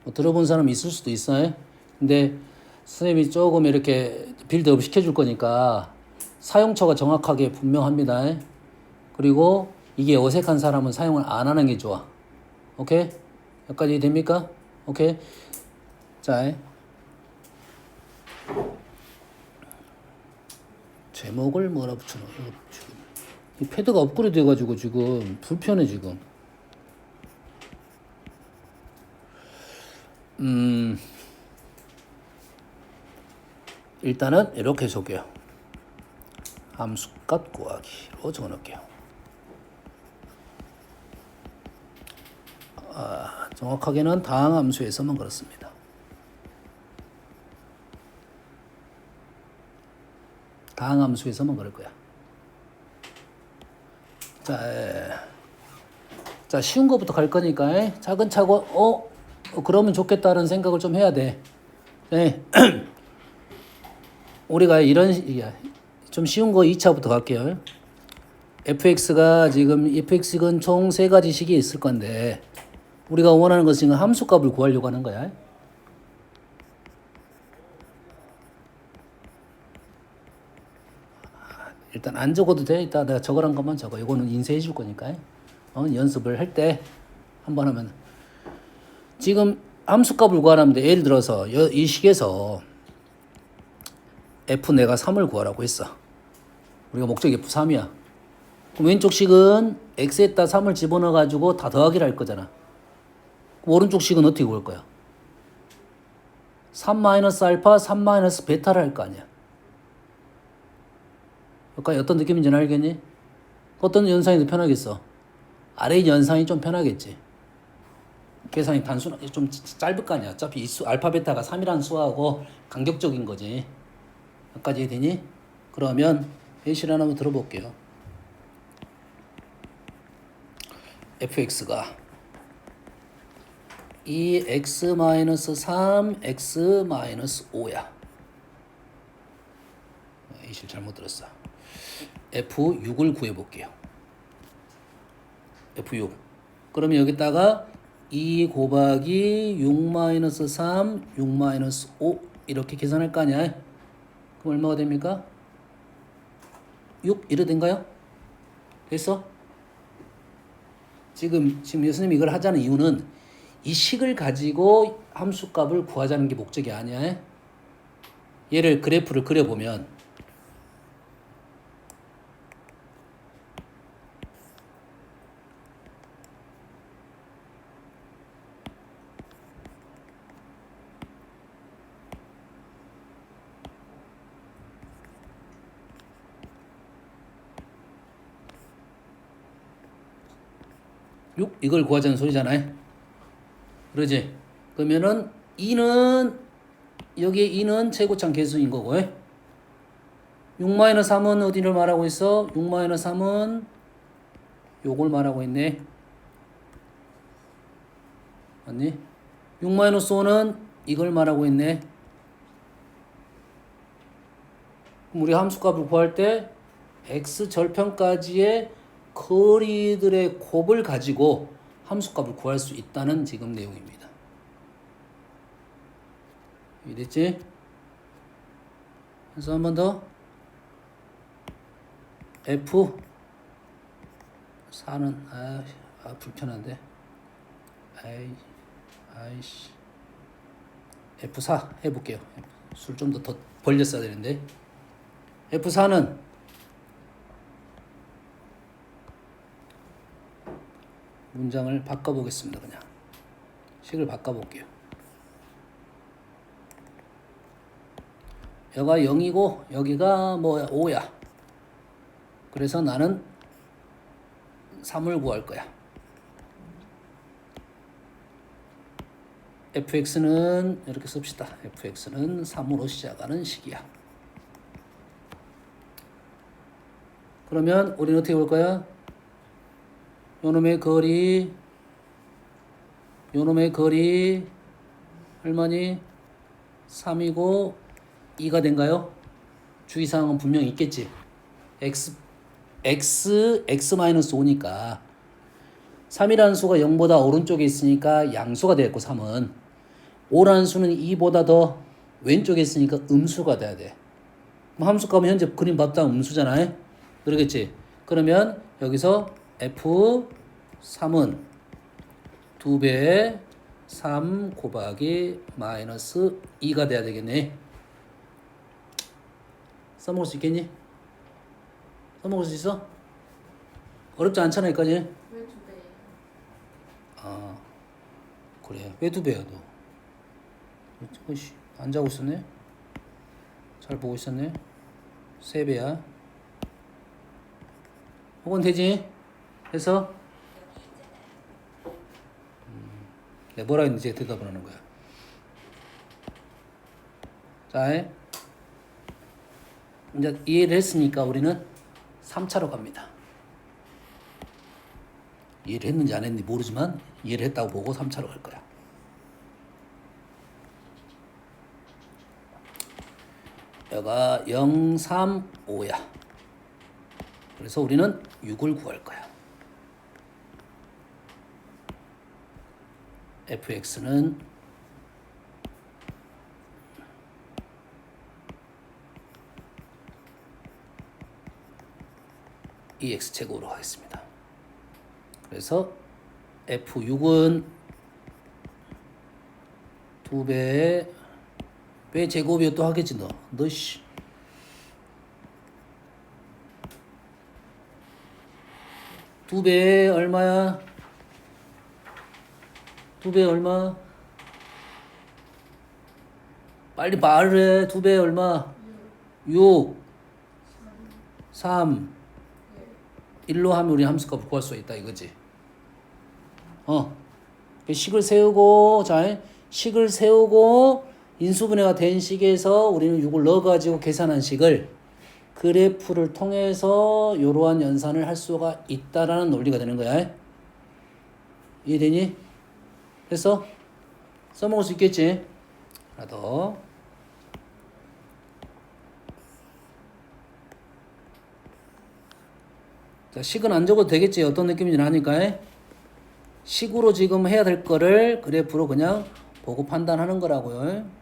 뭐 들어본 사람 있을 수도 있어요. 근데 선생님이 조금 이렇게 빌드업 시켜줄 거니까 사용처가 정확하게 분명합니다. 그리고 이게 어색한 사람은 사용을 안 하는 게 좋아. 오케이? 여기까지 됩니까? 오케이? 자, 제목을 뭐라 붙여놔? 지금 이 패드가 업그레이드 돼가지고 지금 불편해 지금. 일단은 이렇게 적게요. 함수값 구하기로 적어놓을게요. 정확하게는 다항함수에서만 그렇습니다. 다항함수에서만 그럴 거야. 자, 쉬운 거부터 갈 거니까 차근차근 그러면 좋겠다는 생각을 좀 해야 돼. 네. 우리가 이런 좀 쉬운 거 2차부터 갈게요. fx가 지금 fx는 총 3가지 식이 있을 건데 우리가 원하는 것은 함수값을 구하려고 하는 거야. 일단 안 적어도 돼. 이따 내가 적으란 것만 적어. 이거는 인쇄해 줄 거니까. 연습을 할 때 한번 하면 지금 함수값을 구하라면 돼. 예를 들어서 이 식에서 f 내가 3을 구하라고 했어. 우리가 목적이 f3이야. 그럼 왼쪽 식은 x에다 3을 집어넣어 가지고 다 더하기를 할 거잖아. 오른쪽 식은 어떻게 구할 거야? 3-알파, 3-베타를 할 거 아니야. 그러니까 어떤 느낌인지 알겠니? 어떤 연산이 더 편하겠어? 아래 연산이 좀 편하겠지. 계산이 단순하게 좀 짧을 거 아니야. 어차피 이 수, 알파, 베타가 3이라는 수하고 간격적인 거지. 여기까지 되니? 그러면 예시를 하나 한번 들어볼게요. fx가 2x-3, x-5야. 예시를 잘못 들었어. f6을 구해볼게요. f6. 그러면 여기다가 2 곱하기 6-3, 6-5 이렇게 계산할 거 아니야. 그럼 얼마가 됩니까? 6 이래 된가요? 됐어? 지금 예수님이 이걸 하자는 이유는 이 식을 가지고 함수값을 구하자는 게 목적이 아니야. 얘를 그래프를 그려보면 6 이걸 구하자는 소리잖아요. 그러지? 그러면은 2는 여기에 2는 최고창 개수인 거고 6-3은 어디를 말하고 있어? 6-3은 요걸 말하고 있네. 맞니? 6-5는 이걸 말하고 있네. 그럼 우리 함수값을 구할 때 x 절편까지의 거리들의 곱을 가지고 함수값을 구할 수 있다는 지금 내용입니다. 이해됐지? 그래서 한 번 더 f 4는 불편한데 아이씨 F4 해볼게요. 술 좀 더 벌렸어야 되는데 F4는 문장을 바꿔보겠습니다. 그냥 식을 바꿔볼게요. 여기가 0이고 여기가 뭐야 5야. 그래서 나는 3을 구할 거야. fx는 이렇게 씁시다. fx는 3으로 시작하는 식이야. 그러면 우리는 어떻게 볼 거야? 요놈의 거리 얼마니? 3이고 2가 된가요? 주의사항은 분명히 있겠지. x-5니까 3이라는 수가 0보다 오른쪽에 있으니까 양수가 되겠고 3은 5라는 수는 2보다 더 왼쪽에 있으니까 음수가 돼야 돼. 그럼 함수값은 현재 그림 봤다 음수잖아. 그러겠지? 그러면 여기서 F3은 2배의 3 곱하기 마이너스 2가 돼야 되겠네. 써먹을 수 있겠니? 써먹을 수 있어? 어렵지 않잖아 여기까지. 왜 2배예요? 아 그래. 왜 2배야 너? 어이씨 안 자고 있었네? 잘 보고 있었네? 3배야. 혹은 되지? 해서 내가 뭐라 했는지 대답을 하는 거야. 자, 이제 이해를 했으니까 우리는 3차로 갑니다. 이해를 했는지 안 했는지 모르지만 이해를 했다고 보고 3차로 갈 거야. 여가 0, 3, 5야. 그래서 우리는 6을 구할 거야. fx는 x제곱으로 하겠습니다. 그래서 f6은 2배의 왜 제곱이야 또 하겠지 너 씨. 2배 얼마야? 2배 얼마? 빨리 말을 해. 2배 얼마? 6 3 1로 하면 우리 함수값을 구할 수 있다 이거지. 식을 세우고 자 식을 세우고 인수분해가 된 식에서 우리는 6을 넣어가지고 계산한 식을 그래프를 통해서 이러한 연산을 할 수가 있다라는 논리가 되는 거야. 이해되니? 그래서 써먹을 수 있겠지? 하나 더. 자, 식은 안 적어도 되겠지? 어떤 느낌인지 아니까. 식으로 지금 해야 될 거를 그래프로 그냥 보고 판단하는 거라고요.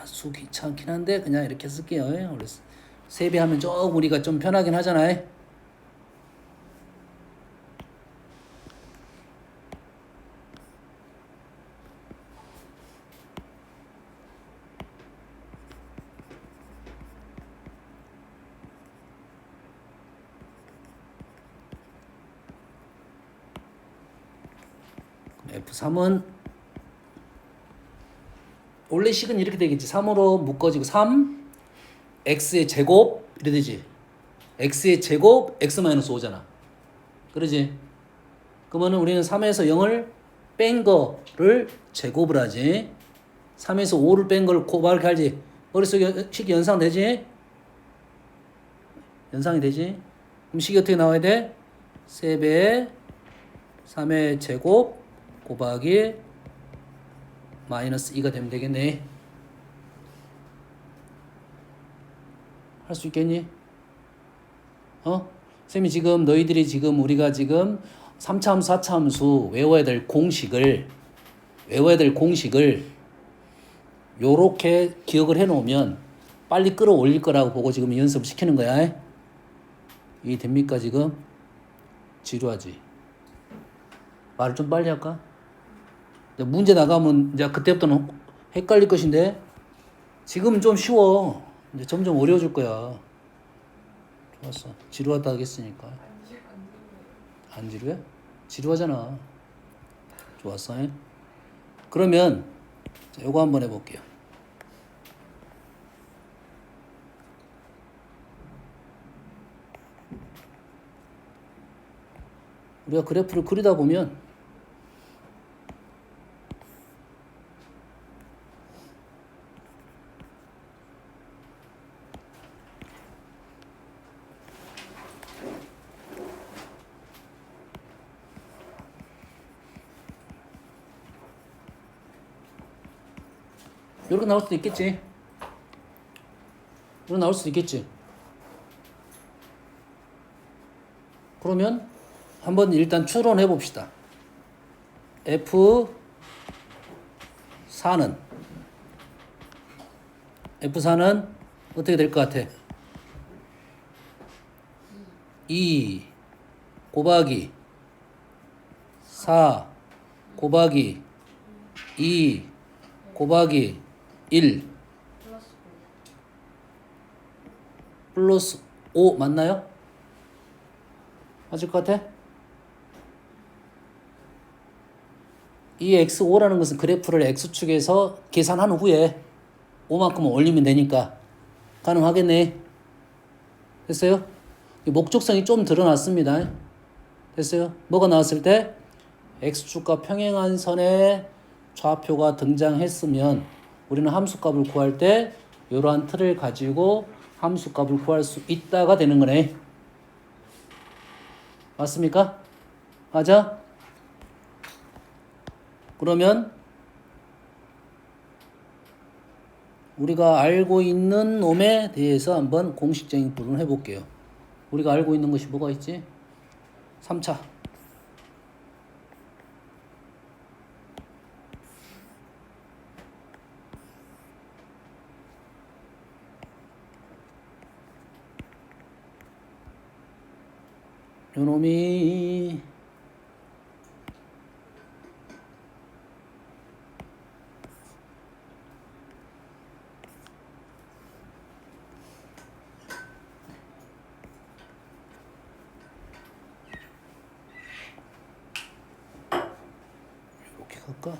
수 귀찮긴 한데 그냥 이렇게 쓸게요. 원래 세배하면 조금 우리가 좀 편하긴 하잖아요. F3은 원래 식은 이렇게 되겠지. 3으로 묶어지고 3 x의 제곱 이래 되지. x의 제곱 x-5잖아. 그러지? 그러면 우리는 3에서 0을 뺀 거를 제곱을 하지. 3에서 5를 뺀 걸 곱하기 하지. 머릿속에 식이 연상되지? 연상이 되지? 그럼 식이 어떻게 나와야 돼? 3배 3의 제곱 곱하기 마이너스 2가 되면 되겠네. 할 수 있겠니? 쌤이 지금 너희들이 지금 우리가 지금 3차 함수, 4차 함수 외워야 될 공식을 요렇게 기억을 해 놓으면 빨리 끌어올릴 거라고 보고 지금 연습을 시키는 거야. 이해됩니까 지금? 지루하지? 말을 좀 빨리 할까? 문제 나가면 이제 그때부터는 헷갈릴 것인데 지금은 좀 쉬워. 이제 점점 어려워질 거야. 좋았어. 지루하다 하겠으니까. 안 지루해? 지루하잖아. 좋았어. 그러면 자, 요거 한번 해볼게요. 우리가 그래프를 그리다 보면 이렇게 나올 수도 있겠지. 이런 나올 수도 있겠지. 그러면 한번 일단 추론해 봅시다. F4는 어떻게 될 것 같아? 2 곱하기 4 곱하기 2 곱하기 1 플러스 5 맞나요? 맞을 것 같아? 이 x5라는 것은 그래프를 x축에서 계산한 후에 5만큼은 올리면 되니까 가능하겠네. 됐어요? 목적성이 좀 드러났습니다. 됐어요? 뭐가 나왔을 때 x축과 평행한 선에 좌표가 등장했으면 우리는 함수값을 구할 때 이러한 틀을 가지고 함수값을 구할 수 있다가 되는 거네. 맞습니까? 맞아? 그러면 우리가 알고 있는 놈에 대해서 한번 공식적인 구분을 해볼게요. 우리가 알고 있는 것이 뭐가 있지? 3차. 요놈이 이렇게 갈까?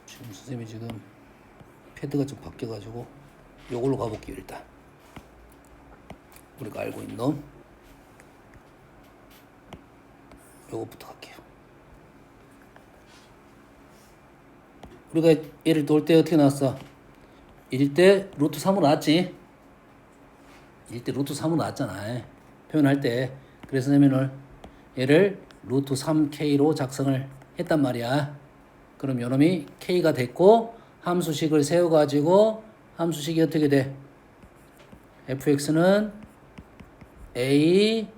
지금 선생님이 지금 패드가 좀 바뀌어가지고 요걸로 가볼게요. 일단 우리가 알고 있는 놈 요거부터 갈게요. 우리가 얘를 놓을 때 어떻게 나왔어? 1일 때 루트 3으로 나왔지? 1일 때 루트 3으로 나왔잖아. 표현할 때. 그래서 선생님은 얘를 루트 3K로 작성을 했단 말이야. 그럼 요놈이 K가 됐고 함수식을 세워가지고 함수식이 어떻게 돼? fx는 a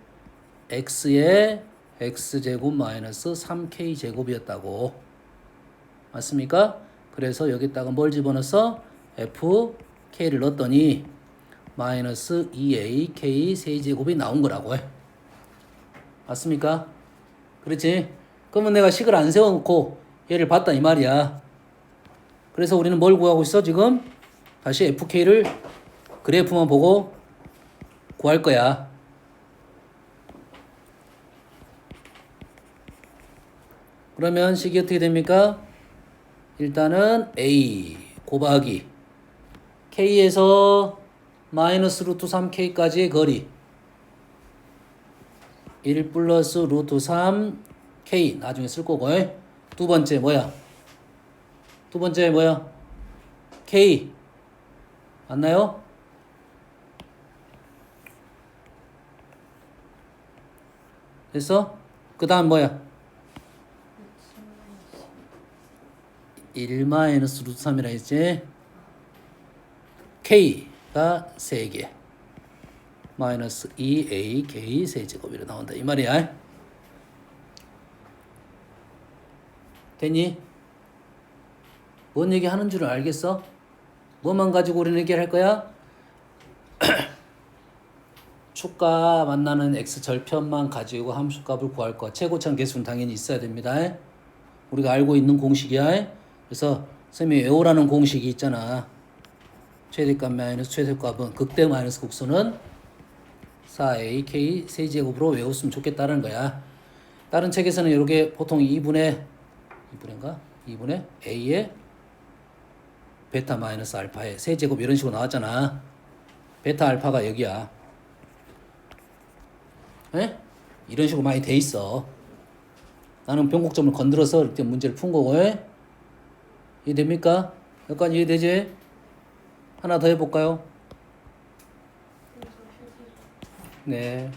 x의 x제곱 마이너스 3k 제곱이었다고. 맞습니까? 그래서 여기다가 뭘 집어넣어서 fk를 넣었더니 마이너스 2ak 세제곱이 나온 거라고 해. 맞습니까? 그렇지? 그러면 내가 식을 안 세워놓고 얘를 봤다 이 말이야. 그래서 우리는 뭘 구하고 있어 지금? 다시 fk를 그래프만 보고 구할 거야. 그러면 식이 어떻게 됩니까? 일단은 a 곱하기 k에서 마이너스 루트 3k까지의 거리 1 플러스 루트 3k 나중에 쓸 거고. 두 번째 뭐야? k 맞나요? 됐어? 그 다음 뭐야? 1 마이너스 루트 3이라 했지? k가 3개 마이너스 2ak 세제곱이라 나온다 이 말이야. 됐니? 뭔 얘기 하는 줄은 알겠어? 뭐만 가지고 우리는 얘기를 할 거야? 축과 만나는 x 절편만 가지고 함수값을 구할 거. 최고점 개수는 당연히 있어야 됩니다. 우리가 알고 있는 공식이야. 그래서 선생님이 외우라는 공식이 있잖아. 최대값 마이너스 최소값은 극대 마이너스 극소는 4ak 세제곱으로 외웠으면 좋겠다는 거야. 다른 책에서는 이렇게 보통 2분의 a의 베타 마이너스 알파의 세제곱 이런 식으로 나왔잖아. 베타 알파가 여기야. 에? 이런 식으로 많이 돼 있어. 나는 변곡점을 건드려서 이렇게 문제를 푼 거고. 이해됩니까? 여기까지 이해되지? 하나 더 해볼까요? 네.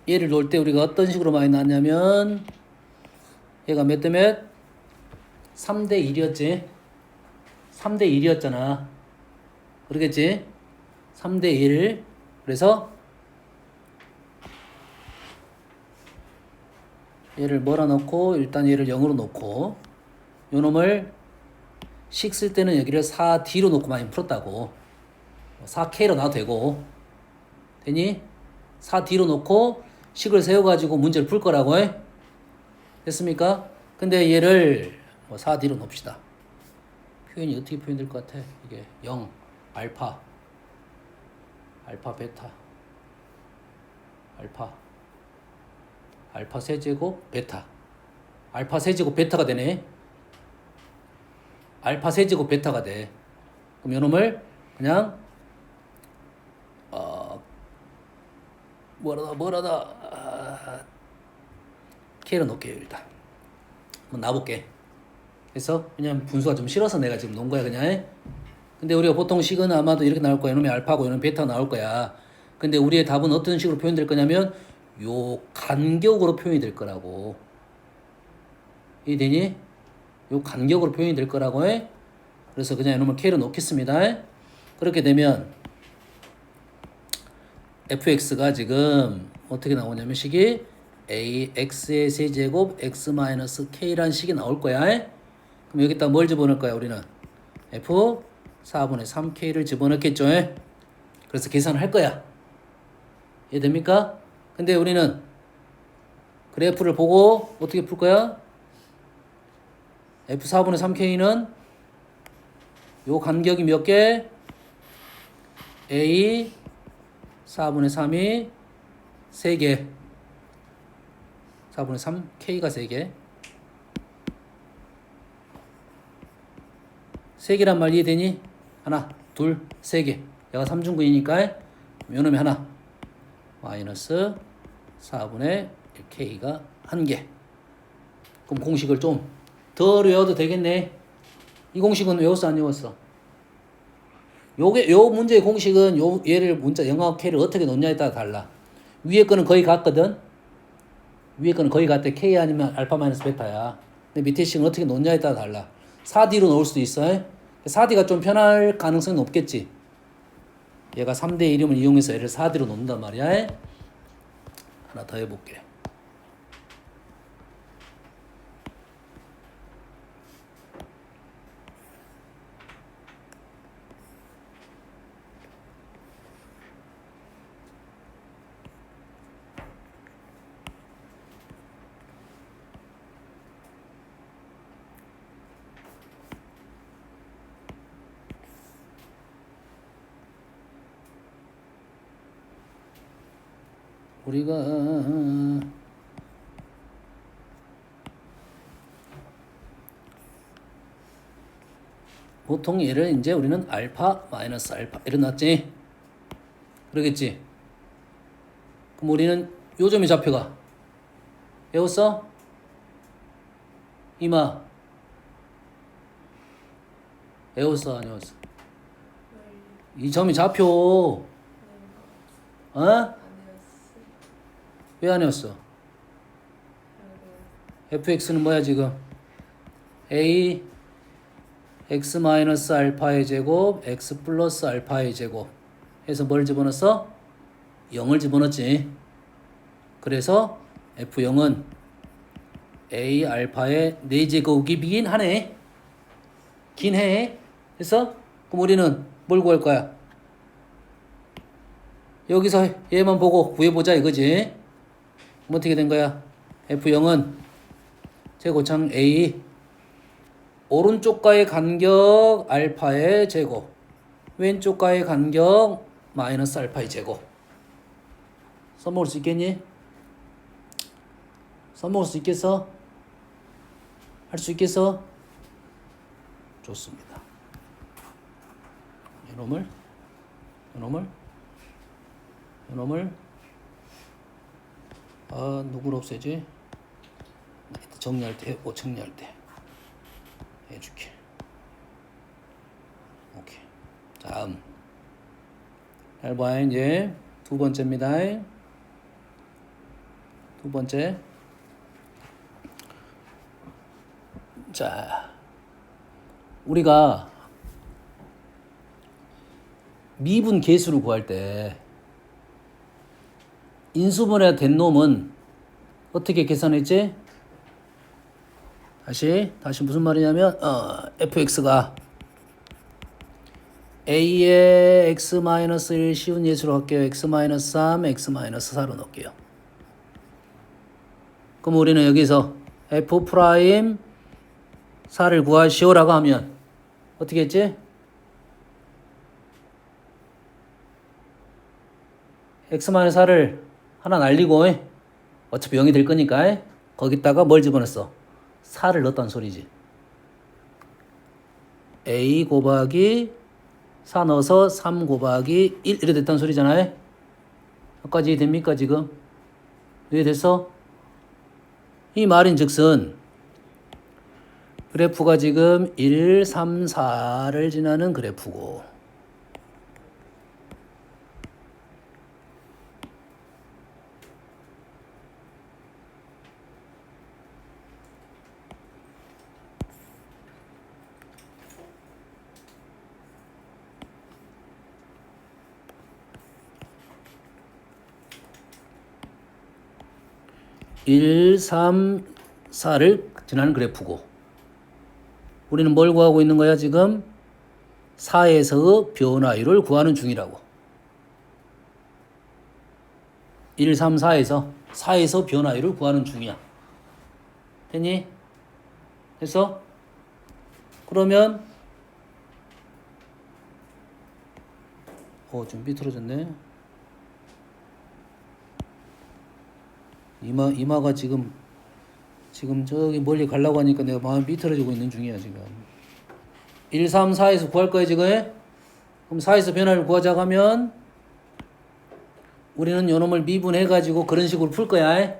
얘를 놓을 때 우리가 어떤 식으로 많이 나왔냐면 얘가 몇 대 몇? 3대 1이었지. 3대 1이었잖아. 그러겠지? 3대 1. 그래서 얘를 뭐라 넣고 일단 얘를 0으로 놓고 요 놈을 식 쓸 때는 여기를 4D로 놓고 많이 풀었다고. 4K로 놔도 되고. 되니? 4D로 놓고 식을 세워가지고 문제를 풀 거라고 해. 됐습니까? 근데 얘를 4D로 놓읍시다. 표현이 어떻게 표현될 것 같아? 이게 0, 알파, 알파, 베타, 알파 세제곱, 베타. 알파 세제곱, 베타가 되네. 알파 세제곱, 베타가 돼. 그럼 요놈을 그냥 K로 놓을게요 일단. 한번 놔볼게. 그래서 그냥 분수가 좀 싫어서 내가 지금 놓은 거야 그냥. 근데 우리가 보통 식은 아마도 이렇게 나올 거야. 이놈이 알파고 이놈이 베타가 나올 거야. 근데 우리의 답은 어떤 식으로 표현될 거냐면 요 간격으로 표현이 될 거라고. 이해되니? 요 간격으로 표현이 될 거라고 해. 그래서 그냥 이놈을 K로 놓겠습니다. 그렇게 되면 fx가 지금 어떻게 나오냐면 식이 ax의 세제곱 x-k란 식이 나올 거야. 그럼 여기다 뭘 집어넣을 거야 우리는? f 4분의 3k를 집어넣겠죠. 그래서 계산을 할 거야. 이해됩니까? 근데 우리는 그래프를 보고 어떻게 풀 거야? f 4분의 3k는 요 간격이 몇 개? a 4분의 3이 3개. 4분의 3, K가 3개. 3개란 말 이해되니? 하나, 둘, 3개. 얘가 3중근이니까 요놈이 하나. 마이너스 4분의 K가 1개. 그럼 공식을 좀 더 외워도 되겠네. 이 공식은 외웠어, 안 외웠어? 요 문제의 공식은 얘를 문자 영하고 K를 어떻게 놓냐에 따라 달라. 위에 거는 거의 같거든. 위에 거는 거의 같대. K 아니면 알파 마이너스 베타야. 근데 밑에 식은 어떻게 놓냐에 따라 달라. 4D로 놓을 수도 있어. 4D가 좀 편할 가능성이 높겠지. 얘가 3대 1이면 이용해서 얘를 4D로 놓는단 말이야. 하나 더 해볼게. 우리가 보통 얘를 이제 우리는 알파 마이너스 알파 이런 놨지. 그러겠지. 그럼 우리는 요점이 좌표가 외웠어? 이마 외웠어 안 외웠어? 이 점이 좌표. 어? 왜 안 외웠어? fx는 뭐야 지금? a x 마이너스 알파의 제곱 x 플러스 알파의 제곱 해서 뭘 집어넣었어? 0을 집어넣었지. 그래서 f0은 a 알파의 4제곱이 긴 하네. 긴 해. 그래서 그럼 우리는 뭘 구할 거야? 여기서 얘만 보고 구해보자 이거지. 그럼 어떻게 된 거야? f0은 제곱창 a 오른쪽과의 간격 알파의 제곱 왼쪽과의 간격 마이너스 알파의 제곱. 써먹을 수 있겠니? 써먹을 수 있겠어? 할 수 있겠어? 좋습니다. 이놈을 누구를 없애지? 정리할 때 정리할 때 해줄게. 오케이. 다음. 잘 봐, 이제 두 번째입니다. 두 번째. 자, 우리가 미분 계수를 구할 때 인수분해 된 놈은 어떻게 계산했지? 다시 무슨 말이냐면 fx가 a의 x-1 쉬운 예수로 할게요. x-3, x-4로 넣을게요. 그럼 우리는 여기서 f 프라임 4를 구하시오라고 하면 어떻게 했지? x-4를 하나 날리고 어차피 0이 될 거니까 거기다가 뭘 집어넣었어? 4를 넣었다는 소리지. a 곱하기 4 넣어서 3 곱하기 1 이렇게 됐다는 소리잖아요. 여기까지 이해됩니까 지금? 이해됐어? 이 말인즉슨 그래프가 지금 1, 3, 4를 지나는 그래프고 1, 3, 4를 지나는 그래프고 우리는 뭘 구하고 있는 거야 지금? 4에서의 변화율을 구하는 중이라고. 1, 3, 4에서 변화율을 구하는 중이야. 됐니? 됐어? 그러면 좀 삐뚤어졌네. 이마가 지금 저기 멀리 가려고 하니까 내가 마음이 삐뚤어지고 있는 중이야 지금. 1, 3, 4에서 구할 거야 지금. 그럼 4에서 변화를 구하자고 하면 우리는 요놈을 미분해 가지고 그런 식으로 풀 거야.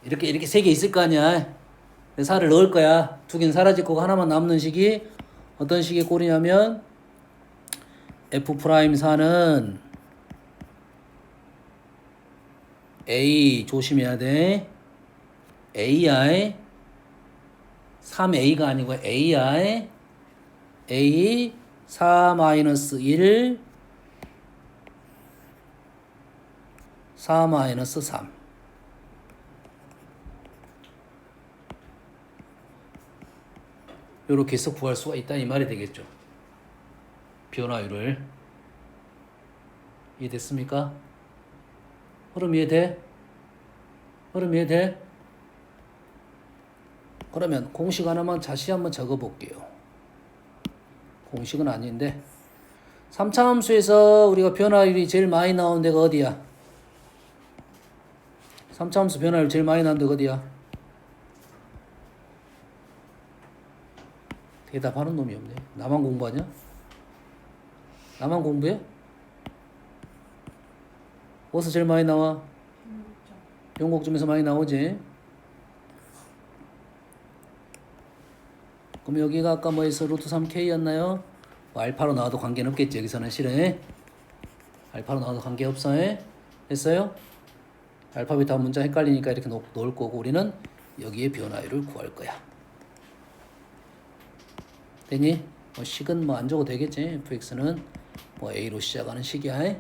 이렇게 세 개 있을 거 아니야. 4를 넣을 거야. 두 개는 사라질 거고 하나만 남는 식이 어떤 식의 꼴이냐면 f'4는 A 조심해야 돼. AI 3A가 아니고 AI A 4-1 4-3 요렇게 해서 구할 수가 있다 이 말이 되겠죠. 변화율을. 이해됐습니까? 흐름 이해돼? 그러면 공식 하나만 다시 한번 적어볼게요. 공식은 아닌데 3차 함수에서 우리가 변화율이 제일 많이 나온 데가 어디야? 3차 함수 변화율 제일 많이 나온 데가 어디야? 대답하는 놈이 없네. 나만 공부하냐? 나만 공부해? 어디서 제일 많이 나와? 용곡점에서 많이 나오지. 그럼 여기가 아까 뭐였어? 루트 3K였나요? 뭐 알파로 나와도 관계는 없겠지. 여기서는 실은 알파로 나와도 관계없어. 됐어요? 알파 베타 문자 헷갈리니까 이렇게 놓을 거고 우리는 여기에 변화율을 구할 거야. 되니? 뭐 식은 뭐 안 적어도 되겠지. fx는 뭐 a로 시작하는 식이야.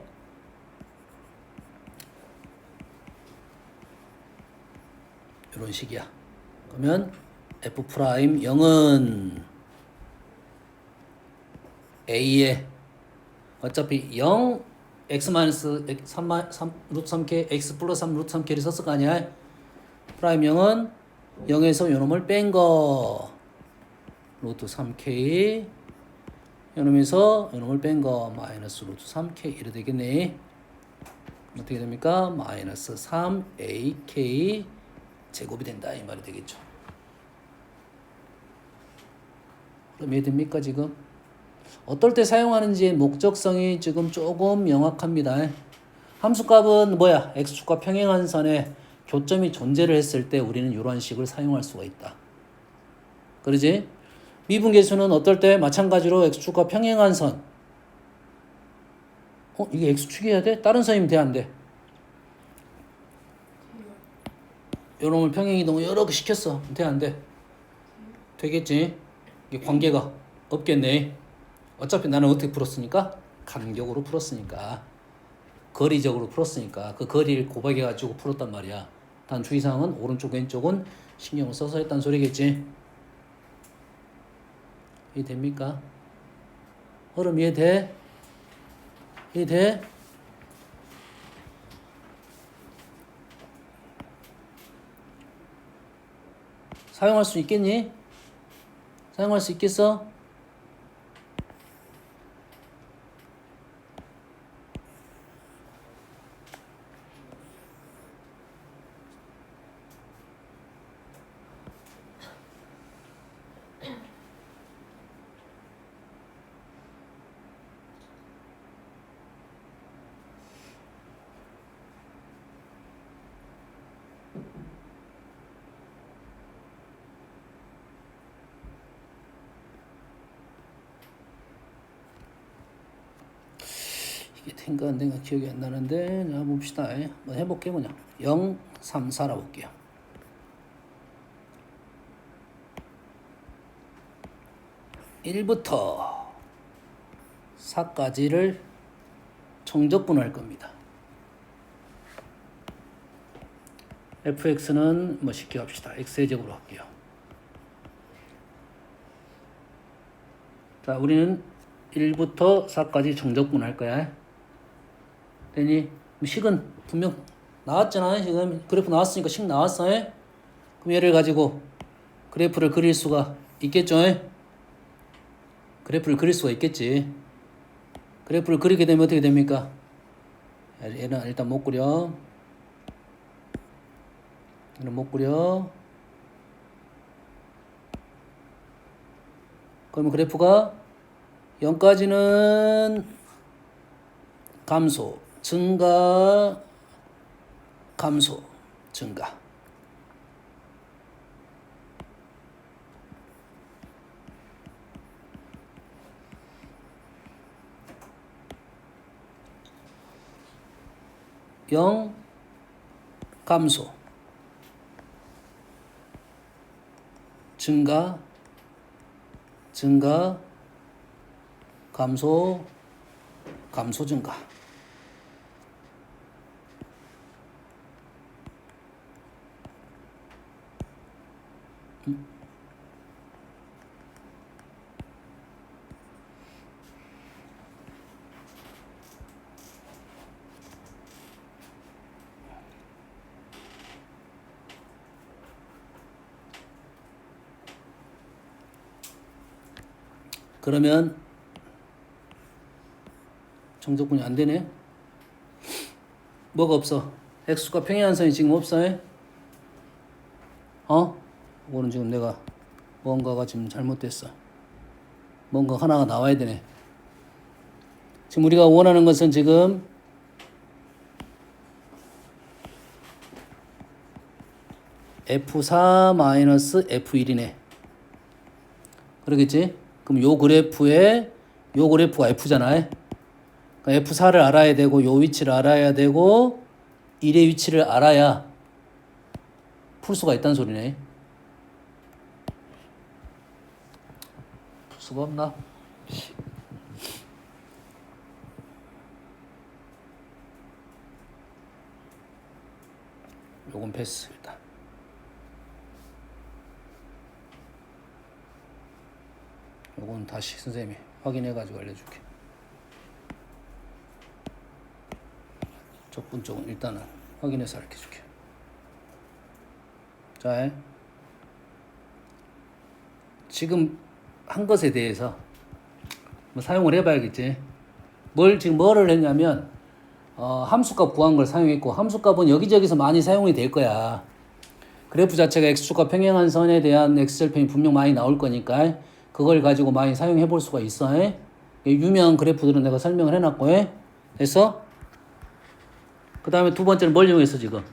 이런 식이야. 그러면 f'0은 a에 어차피 0 x-3 루트 3k x 플러스 3 루트 3k를 썼을 거 아니야. 프라임 0은 0에서 요놈을 뺀 거 루트 3k 요놈에서 요놈을 뺀 거 마이너스 루트 3k 이래 되겠네. 어떻게 됩니까? 마이너스 3ak 제곱이 된다 이 말이 되겠죠. 그럼 이해됩니까 지금? 어떨 때 사용하는지 목적성이 지금 조금 명확합니다. 함수값은 뭐야? x축과 평행한 선에 교점이 존재를 했을 때 우리는 이러한 식을 사용할 수가 있다. 그러지? 미분계수는 어떨 때 마찬가지로 x축과 평행한 선. 이게 x축이어야 돼? 다른 선이면 돼 안 돼? 요놈을 평행이동을 여러 개 시켰어. 돼, 안 돼? 되겠지? 이게 관계가 없겠네. 어차피 나는 어떻게 풀었으니까? 간격으로 풀었으니까. 거리적으로 풀었으니까. 그 거리를 곱하기해가지고 풀었단 말이야. 단 주의사항은 오른쪽, 왼쪽은 신경을 써서 했단 소리겠지? 이해됩니까? 흐름 이해돼? 이해돼? 사용할 수 있겠니? 사용할 수 있겠어? 이게 된가 안 된가 기억이 안 나는데, 자 봅시다. 한번 해볼게요. 그냥 0, 3, 4 알아볼게요. 1부터 4까지를 정적분할 겁니다. fx는 뭐 쉽게 합시다. x의 제곱으로 할게요. 자, 우리는 1부터 4까지 정적분할 거야. 되니? 식은 분명 나왔잖아. 지금 그래프 나왔으니까 식 나왔어. 그럼 얘를 가지고 그래프를 그릴 수가 있겠죠. 그래프를 그릴 수가 있겠지. 그래프를 그리게 되면 어떻게 됩니까? 얘는 일단 못 그려. 얘는 못 그려. 그러면 그래프가 0까지는 감소, 증가, 감소, 증가. 영 감소, 증가, 증가, 감소, 감소 증가. 그러면 정적분이 안 되네. 뭐가 없어? x가 평행한선이 지금 없어. 이거는 지금 내가 뭔가가 지금 잘못됐어. 뭔가 하나가 나와야 되네. 지금 우리가 원하는 것은 지금 F4-F1이네. 그러겠지? 그럼 요 그래프에 요 그래프가 F잖아. 그러니까 F4를 알아야 되고 요 위치를 알아야 되고 1의 위치를 알아야 풀 수가 있다는 소리네. 풀 수가 없나? 요건 패스 일단. 요건 다시 선생님이 확인해가지고 알려줄게. 적분 쪽은 일단은 확인해서 알려줄게. 자, 지금 한 것에 대해서 뭐 사용을 해봐야겠지. 지금 뭐를 했냐면 함수값 구한 걸 사용했고, 함수값은 여기저기서 많이 사용이 될 거야. 그래프 자체가 x축과 평행한 선에 대한 x절편이 분명 많이 나올 거니까 그걸 가지고 많이 사용해 볼 수가 있어. 유명한 그래프들은 내가 설명을 해놨고. 됐어? 그 다음에 두 번째는 뭘 이용했어 지금?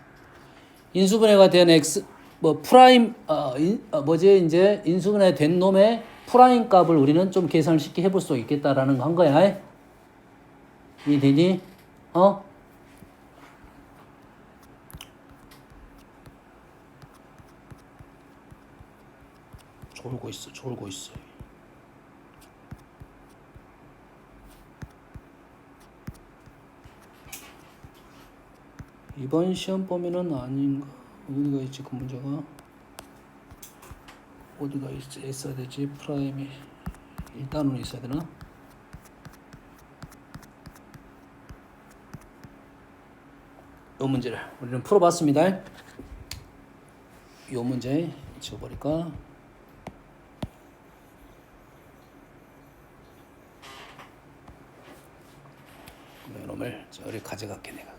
인수분해가 된 x 프라임 이제 인수분해 된 놈의 프라임 값을 우리는 좀 계산을 쉽게 해볼 수 있겠다라는 거 한 거야. 이해되니? 졸고 있어. 이번 시험 범위는 아닌가? 어디가 있지 그 문제가? 어디가 있어야 되지? 프라임이 일단은 있어야 되나? 이 문제를 우리는 풀어봤습니다. 이 문제 지워버릴까? 이놈을 저리 가져갈게 내가.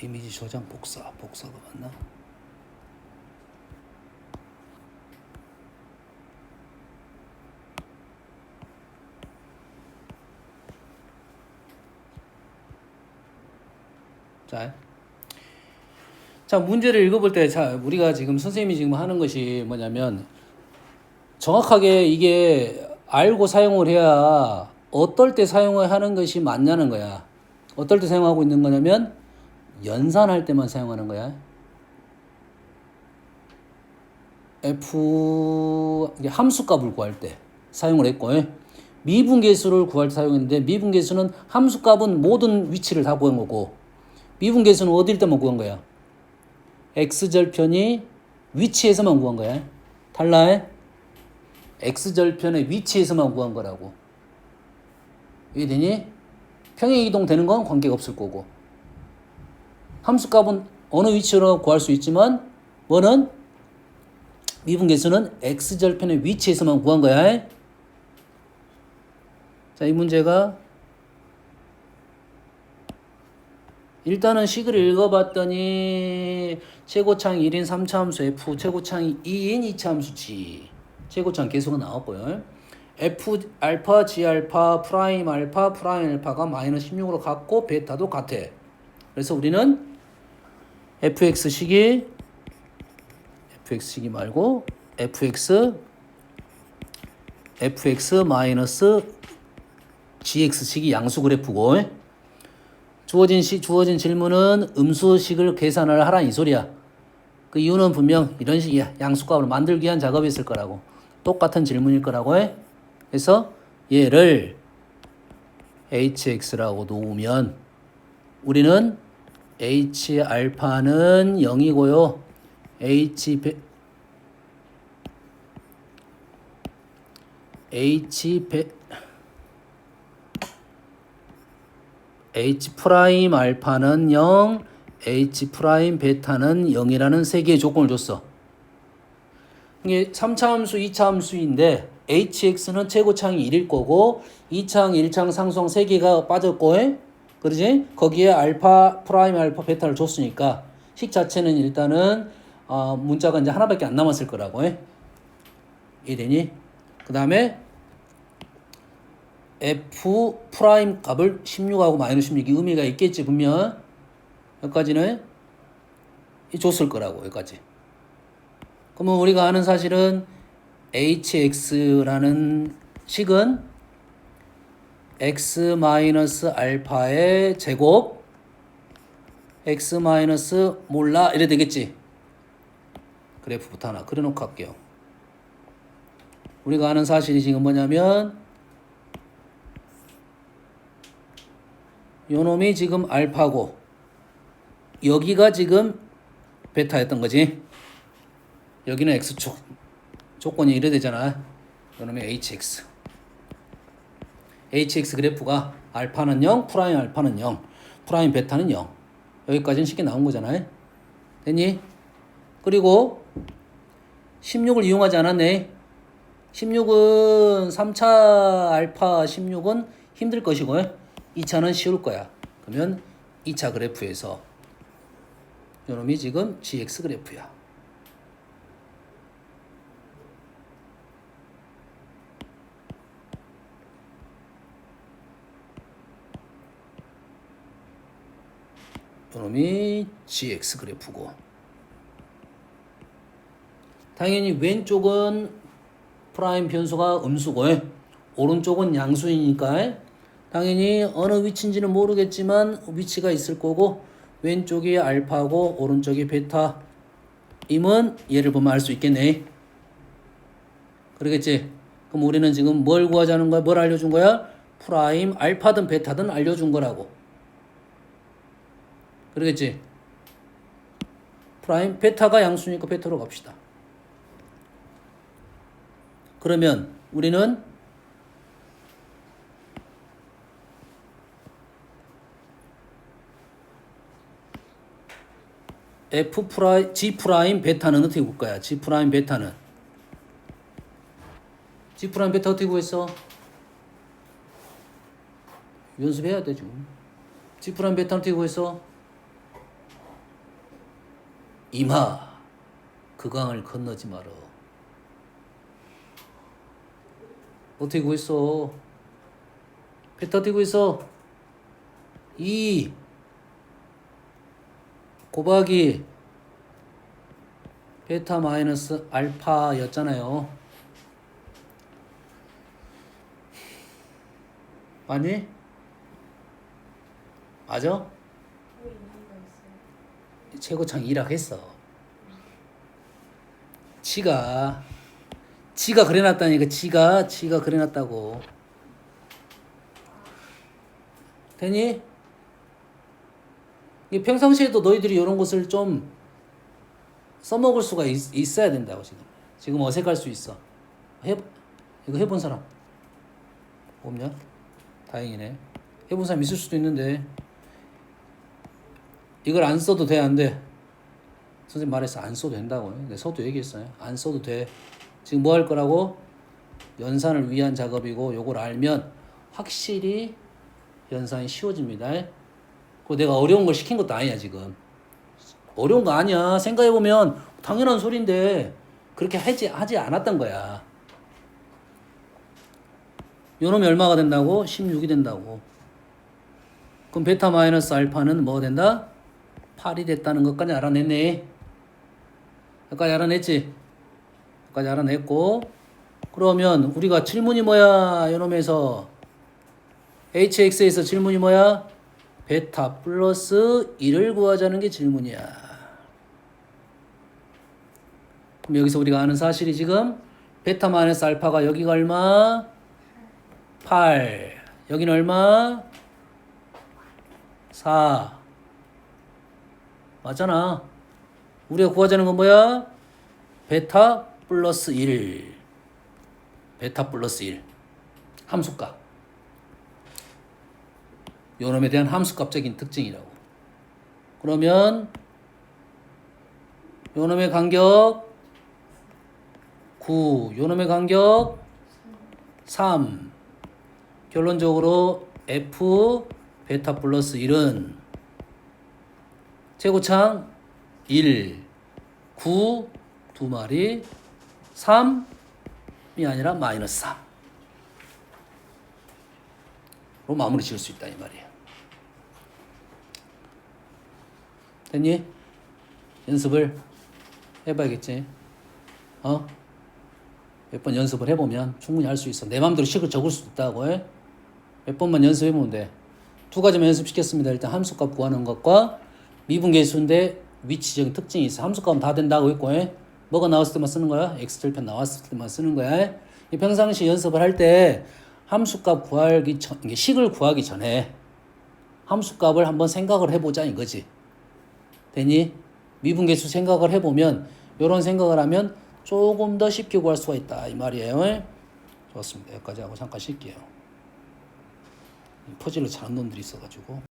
이미지 저장 복사가 맞나? 자 문제를 읽어볼 때 우리가 지금 선생님이 지금 하는 것이 뭐냐면 정확하게 이게 알고 사용을 해야 어떨 때 사용을 하는 것이 맞냐는 거야. 어떨 때 사용하고 있는 거냐면 연산할 때만 사용하는 거야. 함수값을 구할 때 사용을 했고, 미분계수를 구할 때 사용했는데, 미분계수는 함수값은 모든 위치를 다 구한 거고, 미분계수는 어딜 때만 구한 거야? x절편이 위치에서만 구한 거야. 달라? x절편의 위치에서만 구한 거라고. 이해되니? 평행이동 되는 건 관계가 없을 거고, 함수값은 어느 위치로 구할 수 있지만 뭐는 미분계수는 x절편의 위치에서만 구한 거야. 자, 이 문제가 일단은 식을 읽어봤더니 최고창 1인 3차 함수 f, 최고창이 2인 2차 함수 g, 최고창 계수가 나왔고요. f 알파 g 알파 프라임 알파가 마이너스 16으로 같고 베타도 같아. 그래서 우리는 fx식이 말고 fx 마이너스 gx식이 양수 그래프고, 주어진 질문은 음수식을 계산을 하라 이 소리야. 그 이유는 분명 이런 식이야. 양수값을 만들기 위한 작업이 있을 거라고. 똑같은 질문일 거라고 해. 그래서 얘를 hx라고 놓으면 우리는 h 알파는 0이고요. h 프라임 알파는 0, h 프라임 베타는 0이라는 세 개의 조건을 줬어. 이게 3차 함수, 2차 함수인데 hx는 최고창이 1일 거고 2창, 1창 상수항 3개가 빠졌고, 그러지? 거기에 알파, 프라임 알파, 베타를 줬으니까 식 자체는 일단은 문자가 이제 하나밖에 안 남았을 거라고. 이해되니? 그 다음에 f 프라임 값을 16하고 마이너스 16이 의미가 있겠지 분명. 여기까지는 줬을 거라고. 여기까지. 그러면 우리가 아는 사실은 hx라는 식은 x 마이너스 알파의 제곱 x 마이너스 몰라 이래 되겠지. 그래프부터 하나 그려놓고 할게요. 우리가 아는 사실이 지금 뭐냐면 요놈이 지금 알파고 여기가 지금 베타였던 거지. 여기는 x축 조건이 이래 되잖아. 요놈이 hx 그래프가 알파는 0, 프라임 알파는 0, 프라임 베타는 0. 여기까지는 쉽게 나온 거잖아요. 됐니? 그리고 16을 이용하지 않았네. 16은 3차 알파 16은 힘들 것이고 2차는 쉬울 거야. 그러면 2차 그래프에서 요놈이 지금 gx 그래프야. 요놈이 gx 그래프고, 당연히 왼쪽은 프라임 변수가 음수고 오른쪽은 양수이니까 당연히 어느 위치인지는 모르겠지만 위치가 있을 거고 왼쪽이 알파고 오른쪽이 베타 임은 얘를 보면 알 수 있겠네. 그러겠지? 그럼 우리는 지금 뭘 구하자는 거야? 뭘 알려준 거야? 프라임 알파든 베타든 알려준 거라고. 그러겠지? 프라임 베타가 양수니까 베타로 갑시다. 그러면 우리는 F 프라임, G 프라임 베타는 어떻게 볼 거야? G 프라임 베타는 G 프라임 베타 어떻게 구했어? 연습해야 돼 지금. G 프라임 베타 어떻게 구했어? 임하 그 강을 건너지 마라. 어떻게 구했어? 베타 어떻게 구했어? 2 곱하기 베타 마이너스 알파였잖아요. 맞니? 맞아? 최고창 2라 했어. 지가 그래놨다니까. 지가 그래놨다고. 되니? 평상시에도 너희들이 이런 것을 좀 써먹을 수가 있어야 된다고. 지금 어색할 수 있어. 이거 해본 사람 없냐? 다행이네. 해본 사람 있을 수도 있는데 이걸 안 써도 돼, 안 돼? 선생님 말했어. 안 써도 된다고. 내가 서도 얘기했어요. 안 써도 돼. 지금 뭐 할 거라고? 연산을 위한 작업이고 요걸 알면 확실히 연산이 쉬워집니다. 그리고 내가 어려운 걸 시킨 것도 아니야 지금. 어려운 거 아니야. 생각해보면 당연한 소리인데 그렇게 하지 않았던 거야. 요놈이 얼마가 된다고? 16이 된다고. 그럼 베타 마이너스 알파는 뭐가 된다? 8이 됐다는 것까지 알아냈네. 여기까지 알아냈지? 여기까지 알아냈고, 그러면 우리가 질문이 뭐야? 요놈에서 hx에서 질문이 뭐야? 베타 플러스 1을 구하자는 게 질문이야. 그럼 여기서 우리가 아는 사실이 지금 베타 마이너스 알파가 여기가 얼마? 8. 여기는 얼마? 4. 맞잖아. 우리가 구하자는 건 뭐야? 베타 플러스 1. 베타 플러스 1. 함수값. 요놈에 대한 함수값적인 특징이라고. 그러면 요놈의 간격 9. 요놈의 간격 3. 결론적으로 F 베타 플러스 1은 최고창 1, 9 두 마리 3이 아니라 마이너스 3. 로 마무리 지을 수 있다 이 말이에요. 됐니? 연습을 해봐야겠지. 몇 번 연습을 해보면 충분히 할 수 있어. 내 마음대로 식을 적을 수도 있다고 해. 몇 번만 연습해보면 돼. 두 가지만 연습시켰습니다. 일단 함수값 구하는 것과 미분계수인데 위치적인 특징이 있어. 함수값은 다 된다고 했고, 뭐가 나왔을 때만 쓰는 거야? x절편 나왔을 때만 쓰는 거야. 이 평상시 연습을 할 때 함수값 구하기 전, 식을 구하기 전에 함수값을 한번 생각을 해보자 이거지. 되니? 미분계수 생각을 해보면 이런 생각을 하면 조금 더 쉽게 구할 수가 있다 이 말이에요. 좋습니다. 여기까지 하고 잠깐 쉴게요. 퍼즐을 잘하는 놈들이 있어가지고.